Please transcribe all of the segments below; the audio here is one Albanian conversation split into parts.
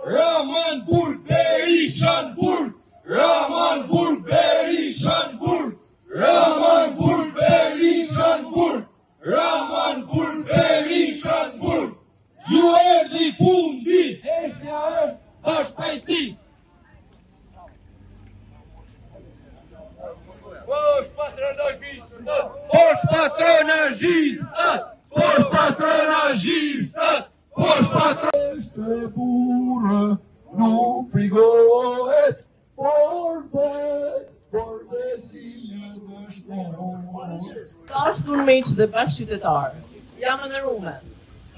Ramanburg, Berishanburg, Ramanburg, Berishanburg, Ramanburg, Berishanburg, Ramanburg, Berishanburg. Ju erdhi fundi, Heshtja është bashkëpajësi. Posh patronazhistat, posh patronazhistat, posh patronazhistat, posh patronazhistat. Është burë, nuk frigohet, por besimje dëshmohet. Ashtu në meq dhe bashkë qytetarë, jam në rume,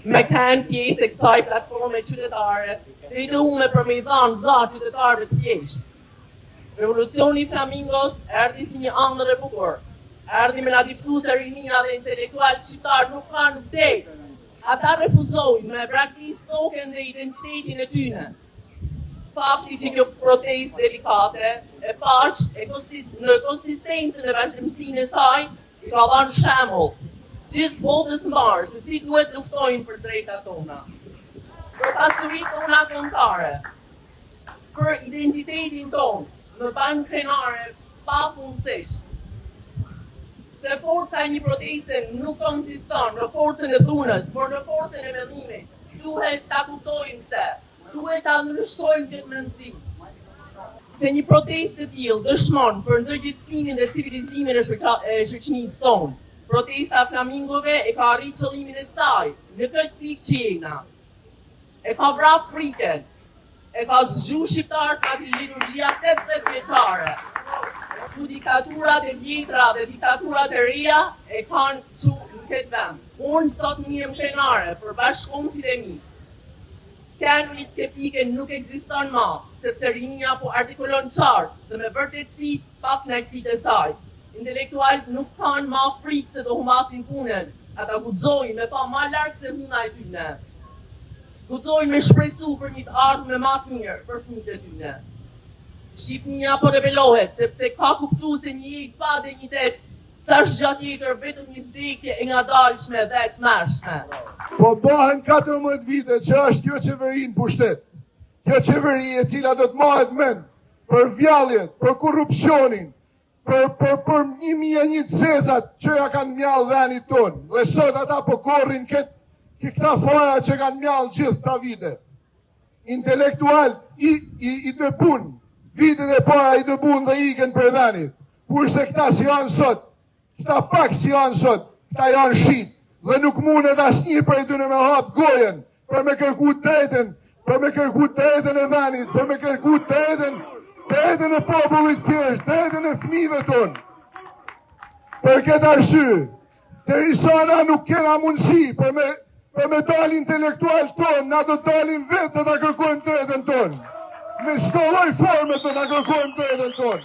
me kanë pjesë e kësaj platforme qytetare, dhe i të ume për me i dhanë za qytetarëve të thjeshtë. Revolucioni Flamingos erdi si një ëndër e bukur, erdi me na diftu se rinia dhe intelektual shqiptar nuk kanë vdekë. Ata refuzojnë me braktis token dhe identitetin e tyne. Fakti që kjo protest delikate e paqët në konsistencën e vazhdimsinë e saj i ka dhënë shembull gjithë botës mbarë se si duhet luftojnë për drejtat tona, për pasuritë tona kombëtare, për identitetin tonë, në banë krenare pafundësisht. Se forca e një proteste nuk konsiston në forcën e dhunës, por në forcën e mendimit. Duhet ta kuptojmë këtë, duhet ta ndryshojmë këtë mendësi. Se një protestë e tillë dëshmon për ndërgjegjësimin dhe civilizimin e shoqënisë tonë. Protesta Flamingove e ka arritur qëllimin e saj në këtë pikë që jena. E ka vrarë frikën, e ka zgju shqiptarët nga liturgjia 80 vjeçare. Ku diktaturat e vjetra dhe diktaturat e reja e kanë çu në këtë vend. Unë sot njihem prenare për bashkëkohësit e mi. Kanuni skeptike nuk ekziston më, sepse rinia po artikulon qartë dhe me vërtetësi pa kënaqësitë e saj. Intelektualët nuk kanë më frikë se do humbasin punën, ata guxojnë me pa më larg se huna e tyre. Guxojnë me shpresu për një të ardhme më të mirë për fëmijët e tyre. Shqipnia po rebelohet sepse ka kuptuar se një jetë pa dinjitet s'është gjatë tjetër vetëm një vdekje e ngadalshme dhe e tmerrshme. Po bëhen 14 vite që është kjo qeveri në pushtet. Kjo qeveri e cila do të marret mend për vjalljet, për korrupsionin, për 1001 zezat që ja kanë mjallë venit tonë. Dhe sot ata po korrin këta foja që kanë mjallë gjithë ta vite. Intelektualt i dëbun, vitet e para i dëbun dhe iken për venit. Kurse këta si janë sot, këta pak si janë sot, këta janë shit. Dhe nuk mundet asnjë prej tyre me hap gojen për me kërku drejtën, për me kërku drejtën e venit, për me kërku drejtën e popullit thjesht, drejtën e fëmijëve tonë. Për këtë arsye, derisa na nuk kena mundësi për me dal intelektual tonë, na do të dalim vetë dhe ta kërkojmë drejtën tonë. Me çdo lloj forme do ta kërkojmë drejtën tonë.